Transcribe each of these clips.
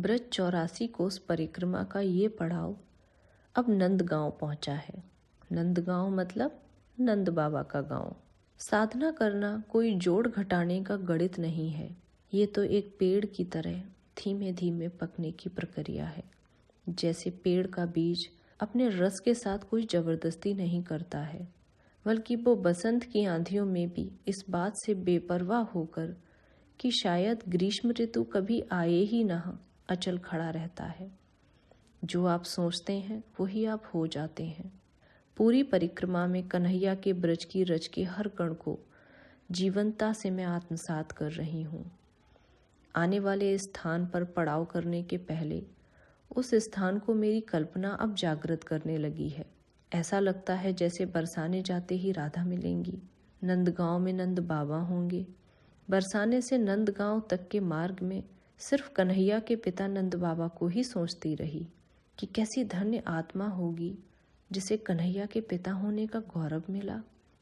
ब्रज 84 कोस परिक्रमा का ये पड़ाव अब नंदगांव पहुंचा है। नंदगांव मतलब नंद बाबा का गांव। साधना करना कोई जोड़ घटाने का गणित नहीं है। ये तो एक पेड़ की तरह धीमे धीमे पकने की प्रक्रिया है। जैसे पेड़ का बीज अपने रस के साथ कोई जबरदस्ती नहीं करता है, बल्कि वो बसंत की आंधियों में भी इस बात से बेपरवाह होकर कि शायद ग्रीष्म ऋतु कभी आए ही ना, अचल खड़ा रहता है। जो आप सोचते हैं वही आप हो जाते हैं। पूरी परिक्रमा में कन्हैया के ब्रज की रज के हर कण को जीवंतता से मैं आत्मसात कर रही हूँ। आने वाले स्थान पर पड़ाव करने के पहले उस स्थान को मेरी कल्पना अब जागृत करने लगी है। ऐसा लगता है जैसे बरसाने जाते ही राधा मिलेंगी, नंदगांव में नंद बाबा होंगे। बरसाने से नंदगांव तक के मार्ग में सिर्फ कन्हैया के पिता नंद बाबा को ही सोचती रही कि कैसी धन्य आत्मा होगी जिसे कन्हैया के पिता होने का गौरव मिला।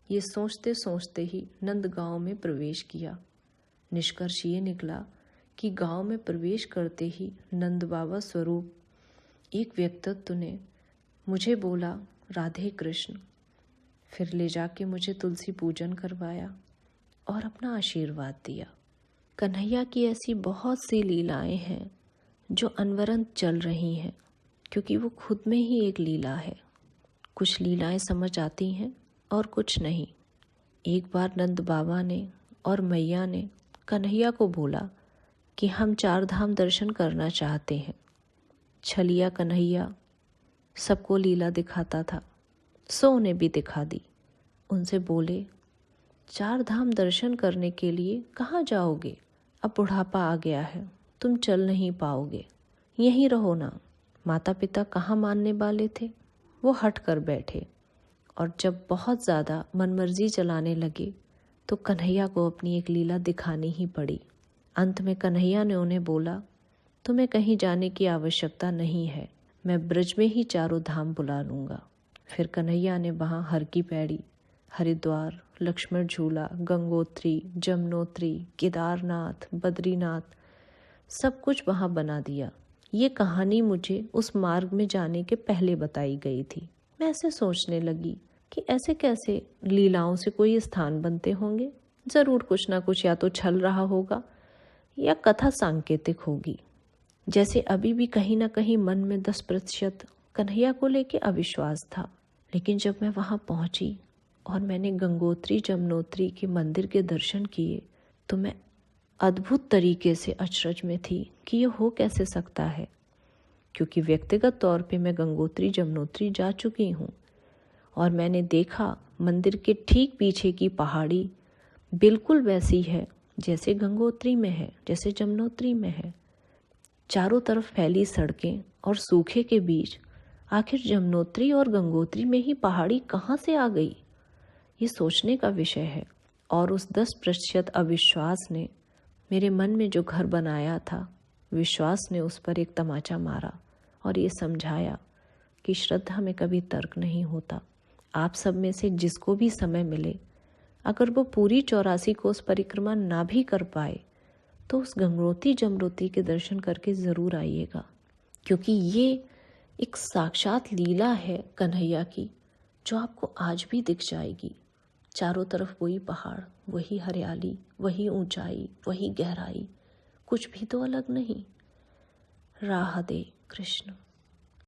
ये सोचते सोचते ही नंदगांव में प्रवेश किया। निष्कर्ष ये निकला कि गांव में प्रवेश करते ही नंद बाबा स्वरूप एक व्यक्तित्व ने मुझे बोला, राधे कृष्ण। फिर ले जाके मुझे तुलसी पूजन करवाया और अपना आशीर्वाद दिया। कन्हैया की ऐसी बहुत सी लीलाएं हैं जो अनवरत चल रही हैं, क्योंकि वो खुद में ही एक लीला है। कुछ लीलाएं समझ आती हैं और कुछ नहीं। एक बार नंद बाबा ने और मैया ने कन्हैया को बोला कि हम 4 धाम दर्शन करना चाहते हैं। छलिया कन्हैया सबको लीला दिखाता था, सो उन्हें भी दिखा दी। उनसे बोले, 4 धाम दर्शन करने के लिए कहाँ जाओगे? अब बुढ़ापा आ गया है, तुम चल नहीं पाओगे, यहीं रहो ना। माता पिता कहाँ मानने वाले थे, वो हट कर बैठे और जब बहुत ज़्यादा मनमर्जी चलाने लगे तो कन्हैया को अपनी एक लीला दिखानी ही पड़ी। अंत में कन्हैया ने उन्हें बोला, तुम्हें कहीं जाने की आवश्यकता नहीं है, मैं ब्रज में ही 4 धाम बुला लूँगा। फिर कन्हैया ने वहाँ हर की पैड़ी, हरिद्वार, लक्ष्मण झूला, गंगोत्री, जमुनोत्री, केदारनाथ, बद्रीनाथ सब कुछ वहाँ बना दिया। ये कहानी मुझे उस मार्ग में जाने के पहले बताई गई थी। मैं ऐसे सोचने लगी कि ऐसे कैसे लीलाओं से कोई स्थान बनते होंगे। ज़रूर कुछ ना कुछ या तो छल रहा होगा या कथा सांकेतिक होगी। जैसे अभी भी कहीं ना कहीं मन में 10% कन्हैया को लेके अविश्वास था। लेकिन जब मैं वहाँ पहुँची और मैंने गंगोत्री जमुनोत्री के मंदिर के दर्शन किए तो मैं अद्भुत तरीके से अचरज में थी कि ये हो कैसे सकता है, क्योंकि व्यक्तिगत तौर पे मैं गंगोत्री जमुनोत्री जा चुकी हूँ और मैंने देखा मंदिर के ठीक पीछे की पहाड़ी बिल्कुल वैसी है जैसे गंगोत्री में है, जैसे जमुनोत्री में है। चारों तरफ फैली सड़कें और सूखे के बीच आखिर जमुनोत्री और गंगोत्री में ही पहाड़ी कहाँ से आ गई, ये सोचने का विषय है। और उस 10% अविश्वास ने मेरे मन में जो घर बनाया था, विश्वास ने उस पर एक तमाचा मारा और ये समझाया कि श्रद्धा में कभी तर्क नहीं होता। आप सब में से जिसको भी समय मिले, अगर वो पूरी 84 कोस परिक्रमा ना भी कर पाए तो उस गंगोत्री जमुनोत्री के दर्शन करके ज़रूर आइएगा, क्योंकि ये एक साक्षात लीला है कन्हैया की जो आपको आज भी दिख जाएगी। चारों तरफ वही पहाड़, वही हरियाली, वही ऊंचाई, वही गहराई, कुछ भी तो अलग नहीं। राधे कृष्ण।